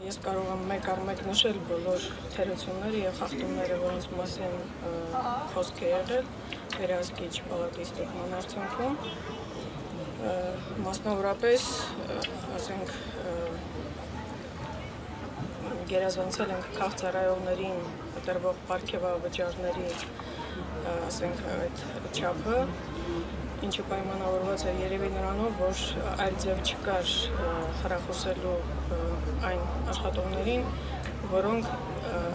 Ես կարող եմ մեկ առ մեկ նշել բոլոր թերությունները եւ խախտումները, որոնց մասին խոսք է եղել վերահսկիչ պալատի ստուգման արդյունքում, մասնավորապես, ասենք, գերազանցել ենք քաղցրահայողներին տրվող պարգևավճարների, ասենք, այդ չափը, ինչը պայմանավորված է երևի նրանով, որ այլ ձև չկար խրախուսելու այն աշխատողներին, որոնք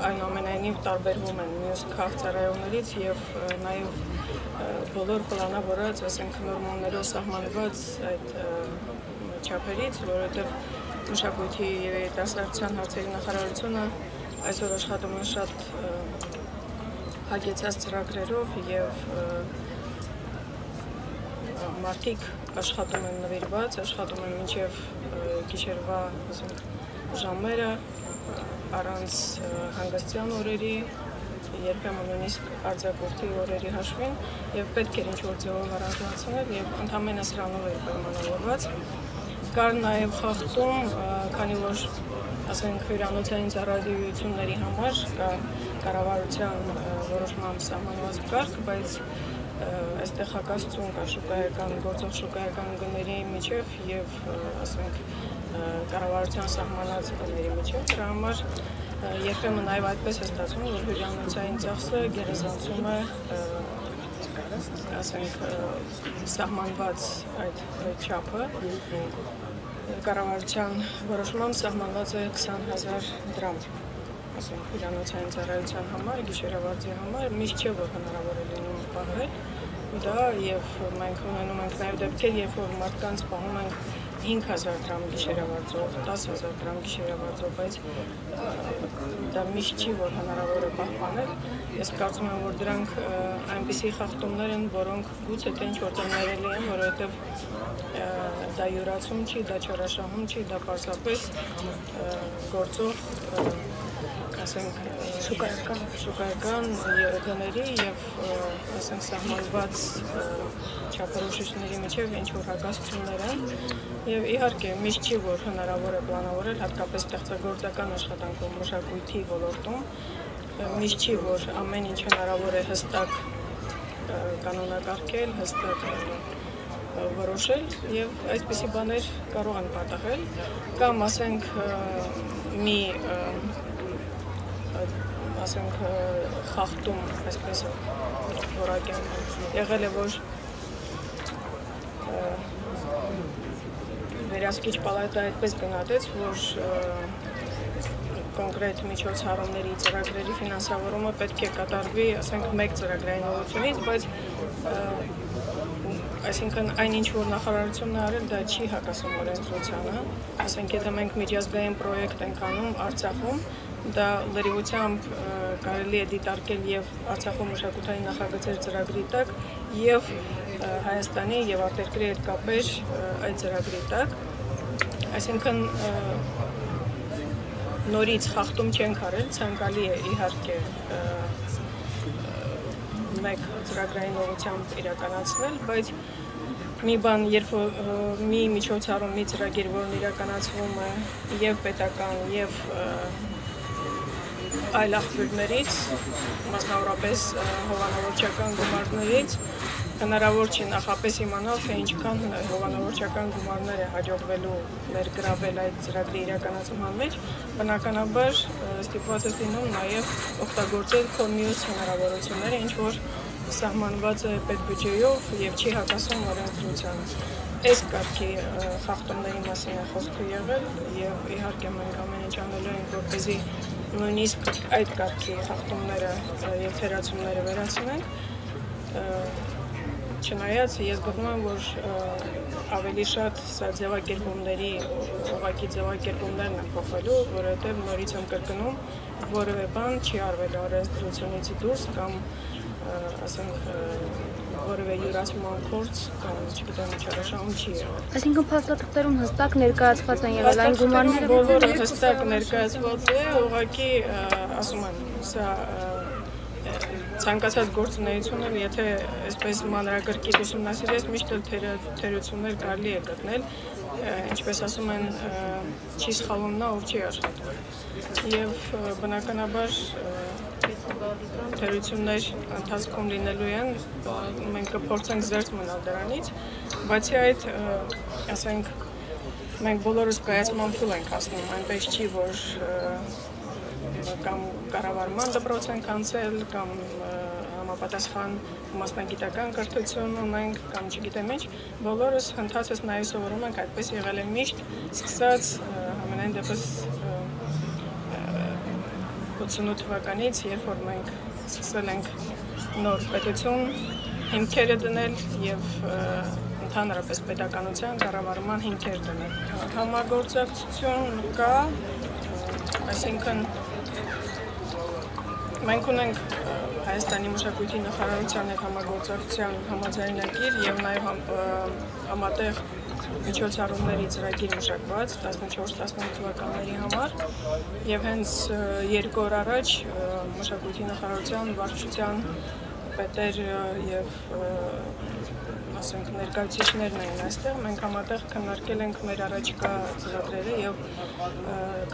այնուամենայնիվ տարբերվում են մյուս քաղցրահայողներից եւ նաեւ բոլոր պլանավորած, ասենք, նորմալներով սահմանված այդ չափերից, որովհետեւ մշակույթի եւ երիտասարդության հարցերի նախարարությունը այսօր աշխատում է շատ հագեցած ծրագրերով եւ մարդիկ աշխատում են նվիրված, աշխատում են մինչև գիշերվա, ասենք, ժամերը, առանց հանգստյան օրերի, երբեմն նույնիսկ արձակուրդի օրերի հաշվին, եւ պետք էր ինչ-որ ձևով առանձնացնել եւ ընդհանրապես սրանով էր պայմանավորված։ Կար նաեւ խախտում, քանի որ, ասենք, հյուրանոցային ծառայությունների համար կա կառավարության որոշմամբ սահմանված կարգ, բայց այստեղ հակասություն կա շուկայական, գործող շուկայական գների միջև եւ, ասենք, կառավարության սահմանած գների միջև, դրա համար երբեմն նաեւ այդպես է ստացվում, որ հյուրանոցային ծախսը գերազանցում է, ասենք, սահմանված այդ չափը, կառավարության որոշմամբ սահմանված է 20,000 դրամ, ասենք, հյուրանոցային ծառայության համար, գիշերավարձի համար, միշտ չէ, որ հնարավոր է լինում պահել դա եւ մենք ունենում ենք նաեւ դեպքեր, երբ որ մարդկանց պահում ենք 5,000 դրամ գիշերավարձով, 10,000 դրամ գիշերավարձով, բայց դա միշտ չի, որ հնարավոր է պահպանել։ Ես կարծում եմ, որ դրանք այնպիսի խախտումներ են, որոնք գուցե թե ինչ-որ ներելի են, որովհետեւ դա յուրացում չի, դա չարաշահում չի, դա պարզապես գործող, ասենք, շուկայական գների եւ, ասենք, սահմանված չափորոշիչների միջև ինչ-որ հակասություններ են եւ իհարկե միշտ չի, որ հնարավոր է պլանավորել, հատկապես ստեղծագործական աշխատանքում, մշակույթի ոլորտում, միշտ չի, որ ամեն ինչ հնարավոր է հստակ կանոնակարգել, հստակ որոշել եւ այսպիսի բաներ կարող են պատահել կամ, ասենք, մի ասենք, խախտում, այսպես որակեմ, եղել է, որ վերահսկիչ պալատը այդպես գնահատեց, որ կոնկրետ միջոցառումների ծրագրերի ֆինանսավորումը պետք է կատարվի, ասենք, մեկ ծրագրային ուղղությունից, բայց այսինքն այն ինչ որ նախարարությունն է արել, դա չի հակասում օրենսդրությանը, ասենք, եթե մենք միջազգային պրոյեկտ ենք անում Արցախում, դա լրիվությամբ կարելի է դիտարկել եւ Արցախում մշակութային նախագծեր ծրագրի տակ եւ Հայաստանի եւ արտերկրի հետ կապեր այդ ծրագրի տակ, այսինքն նորից խախտում չենք արել, ցանկալի է իհարկե մեկ ծրագրային ուղղությամբ իրականացնել, բայց մի բան, երբ մի միջոցառում, մի ծրագիր, որն իրականացվում է եւ պետական եւ այլ աղբյուրներից, մասնավորապես հովանավորչական գումարներից, հնարավոր չի նախապես իմանալ, թե ինչքան հովանավորչական գումարներ է հաջողվելու ներգրավել այդ ծրագրի իրականացման մեջ, բնականաբար ստիպված է լինում նաև օգտագործել քո մյուս հնարավորությունները, ինչ որ սահմանված է պետբյուջեով եւ չի հակասում օրենսդրությանը։ Այս կարգի խախտումների մասին է խոսքը եղել եւ իհարկե մենք ամեն ինչ անելու ենք, որպեսզի նույնիսկ այդ կարգի խախտումները եւ թերացումները վերացնենք։ Չնայած ես գտնում եմ, որ ավելի շատ սա ձևակերպումների, ուղղակի ձևակերպումներն են փոխվելու, որովհետև նորից եմ կրկնում, որևէ բան չի արվել օրենսդրությունից դուրս կամ, ասենք, որևէ յուրացման փորձ կամ, չգիտեմ, չարաշահում չի եղել։ Այսինքն փաստաթղթերում հստակ ներկայացված են եղել այն գումարները, բոլորը հստակ ներկայացված է, ուղղակի ասում եմ, սա ցանկացած գործունեություն, եթե այսպես մանրակրկիտ ուսումնասիրես, միշտ թերություններ կարելի է գտնել, ինչպես ասում են, չի սխալվում նա, ով չի աշխատում։ Եվ բնականաբար թերություններ ընթացքում լինելու են, մենք կփորձենք զերծ մնալ դրանից, բացի այդ, ասենք, մենք բոլորս կայացման փուլ ենք հասնում, այնպես չի, որ կամ կառավարման դպրոց ենք անցել, կամ համապատասխան մասնագիտական կրթություն ունենք, կամ չգիտեմ ինչ, բոլորս ընթացս նաև սովորում ենք, այդպես եղել է միշտ, սկսած ամենայն դեպս 88 թվականից, երբ որ մենք սկսել ենք նոր պետություն հիմքերը դնել եւ ընդհանրապես պետականության կառավարման հիմքեր դնել։ Համագործակցություն կա, այսինքն մենք ունենք Հայաստանի մշակույթի նախարարության հետ համագործակցության համաձայնագիր եւ նաեւ համատեղ միջոցառումների ծրագիր մշակված 14-15 թվականների համար եւ հենց 2 օր առաջ մշակույթի նախարարության վարչության պետեր եւ ասենք ներկայացուցիչներն էին այստեղ, մենք համատեղ քննարկել ենք մեր առաջիկա ծրագրերը եւ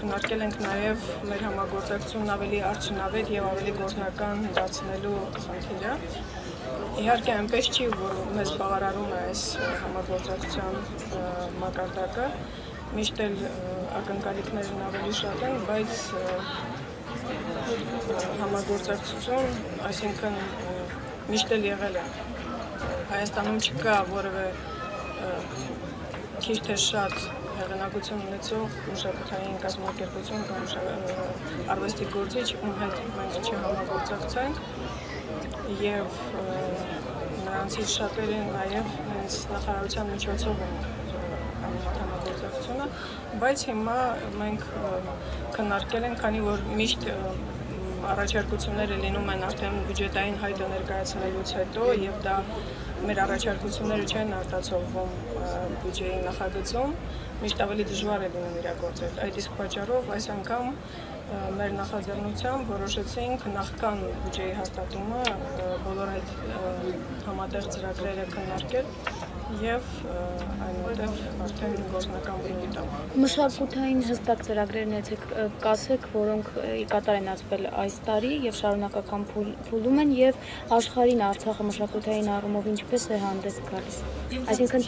քննարկել ենք նաեւ մեր համագործակցությունն ավելի արդյունավետ եւ ավելի գործնական դարձնելու խնդիրը։ Իհարկե, այնպես չի, որ մեզ բավարարում է այս համագործակցության մակարդակը, միշտ էլ ակնկալիքներն ավելի շատ են, բայց համագործակցություն, այսինքն միշտ էլ եղել է։ Հայաստանում չկա որևէ քիչ թե շատ հեղինակություն ունեցող մշակութային կազմակերպություն կամ արվեստի գործիչ, ում հետ մենք չհամագործակցենք եւ նրանցից շատերը նաեւ հենց նախարարության միջոցով են համագործակցությունը, բայց հիմա մենք քննարկել ենք, քանի որ միշտ առաջարկությունները լինում են արդեն բյուջետային հայտը ներկայացնելուց հետո եւ դա մեր առաջարկությունները չեն արտացոլվում բյուջեի նախագծում, միշտ ավելի դժվար է լինում իրագործել։ Այդ իսկ պատճառով այս անգամ մեր նախաձեռնությամբ որոշեցինք նախքան բյուջեի հաստատումը բոլոր այդ համատեղ ծրագրերը քննարկել եւ այնուհետեւ արդեն գործնական բնույթ տալ։ Մշակութային հստակ ծրագրերն կասեք, որոնք կատար են ածվել այս տարի եւ շարունակական փուլում են եւ աշխարհին Արցախը մշակութային առումով ինչպես է հանդես գալիս։ Այսինքն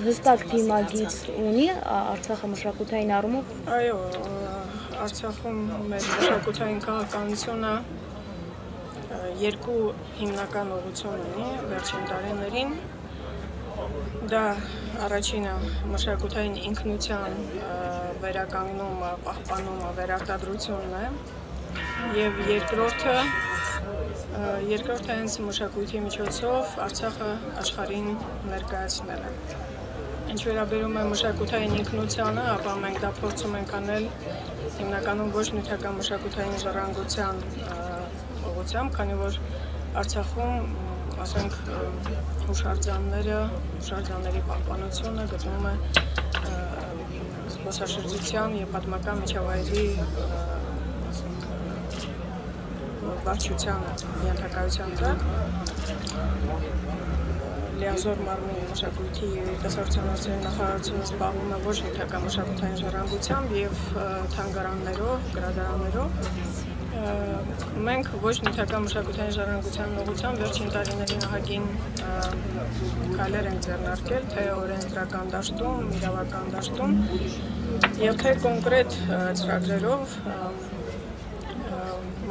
հստակ դիմագիծ ունի Արցախը մշակութային առումով։ Այո, Արցախում մեր մշակութային քաղաքականությունը երկու հիմնական ուղղություն ունի վերջին տարիներին։ Դա առաջինը մշակութային ինքնության վերականգնումը, պահպանումը, վերարտադրությունն է եւ երկրորդը հենց մշակույթի միջոցով Արցախը աշխարհին ներկայացնելը։ Ինչ վերաբերում է մշակութային ինքնությանը, ապա մենք դա փորձում ենք անել հիմնականում ոչ նյութական մշակութային ժառանգության ուղղությամբ, քանի որ Արցախում ասենք հուշարձանների պահպանությունը գտնվում է զբոսաշրջության եւ պատմական միջավայրի վարչության ենթակայության տակ լիազոր մարմին մշակույթի երիտասարդության հարցերի նախարարությունը զբաղվում է ոչ նյութական մշակութային ժառանգությամբ եւ թանգարաններով, գրադարաններով մենք ոչ նյութական մշակութային ժառանգության ուղղությամբ վերջին տարիներին ահագին քայլեր ենք ձեռնարկել, թե օրենսդրական դաշտում, իրավական դաշտում եւ թե կոնկրետ ծրագրերով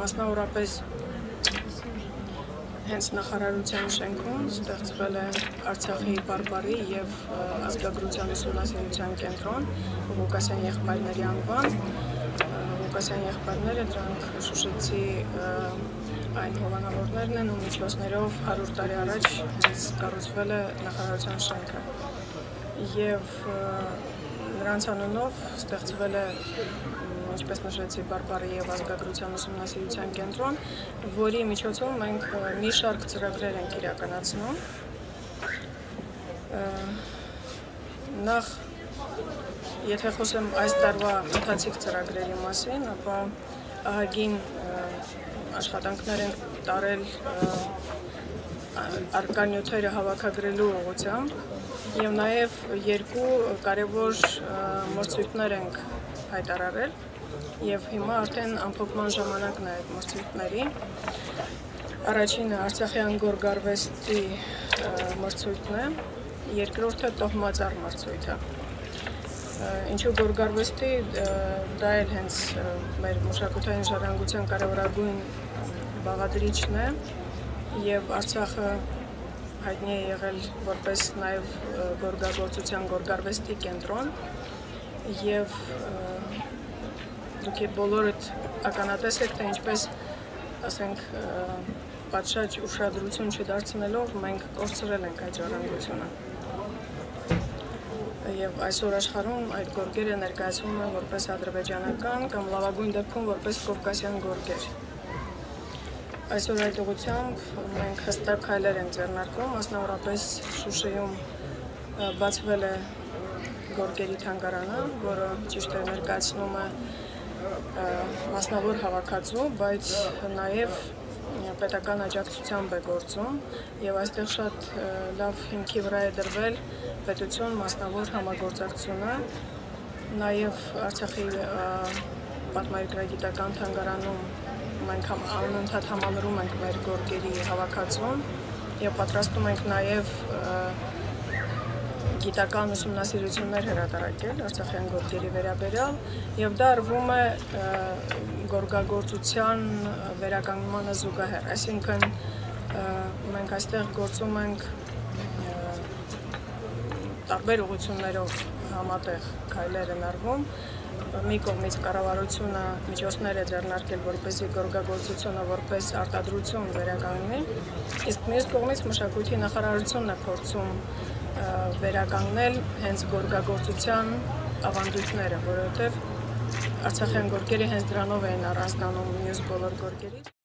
մասնավորապես հենց նախարարության շենքում ստեղծվել է Արցախի բարբարի եւ ազգագրության ուսումնասիրության կենտրոն Ղուկասյան եղբայրների անվան Ղուկասյան եղբայրները դրանք շուշեցի այն հովանավորներն են ու միջոցներով 100 տարի առաջ կառուցվել է նախարարության շենքը եւ նրանց անունով ստեղծվել է ինչպես նշեցի բարբարի եւ ազգագրության ուսումնասիրության կենտրոն, որի միջոցով մենք մի շարք ծրագրեր ենք իրականացնում։ Նախ եթե խոսեմ այս տարվա ընթացիկ ծրագրերի մասին, ապա ահագին աշխատանքներ են տարել առկա նյութերը հավաքագրելու ուղղությամբ եւ նաեւ երկու կարեւոր մրցույթներ ենք հայտարարել եւ հիմա արդեն ամփոփման ժամանակն է այդ մրցույթների։ Առաջինը Արցախյան գորգարվեստի մրցույթն է, երկրորդը տոհմածառ մրցույթը։ Ինչու գորգարվեստի դա էլ հենց մեր մշակութային ժառանգության կարևորագույն բաղադրիչն է եւ Արցախը հայտնի է եղել որպես նաեւ գորգագործության գորգարվեստի կենտրոն եւ դուք բոլորդ ականատես եք թե ինչպես ասենք պատշաճ ուշադրություն չդարձնելով մենք կորցրել ենք այդ ժառանգությունը եւ այսօր աշխարհում այդ գորգերը ներկայացվում են որպես ադրբեջանական կամ լավագույն դեպքում որպես կովկասյան գորգեր։ Այսօր այդ ուղղությամբ մենք հստակ քայլեր ենք ձեռնարկում, մասնավորապես Շուշիում բացվել է գորգերի թանգարանը, որը ճիշտ է ներկայացնում է մասնավոր հավաքածու, բայց նաեւ պետական աջակցությամբ է գործում եւ այստեղ շատ լավ հիմքի վրա է դրվել պետություն մասնավոր համագործակցությունը նաեւ Արցախի պատմագրագիտական թանգարանում մենք անընդհատ համալրում ենք մեր գորգերի հավաքածուն եւ պատրաստում ենք նաեւ գիտական ուսումնասիրություններ հրատարակել Արցախյան գորգերի վերաբերյալ եւ դա արվում է գորգագործության վերականգնմանը զուգահեռ, այսինքն մենք այստեղ գործում ենք տարբեր ուղղություններով համատեղ քայլեր են արվում, մի կողմից կառավարությունը միջոցներ է ձեռնարկել, որպեսզի գորգագործությունը որպես արտադրություն վերականգնի, իսկ մյուս կողմից մշակույթի նախարարությունն է փորձում վերականգնել հենց գորգագործության ավանդույթները, որովհետև Արցախյան գորգերը հենց դրանով էին առանձնանում մյուս բոլոր գորգերից։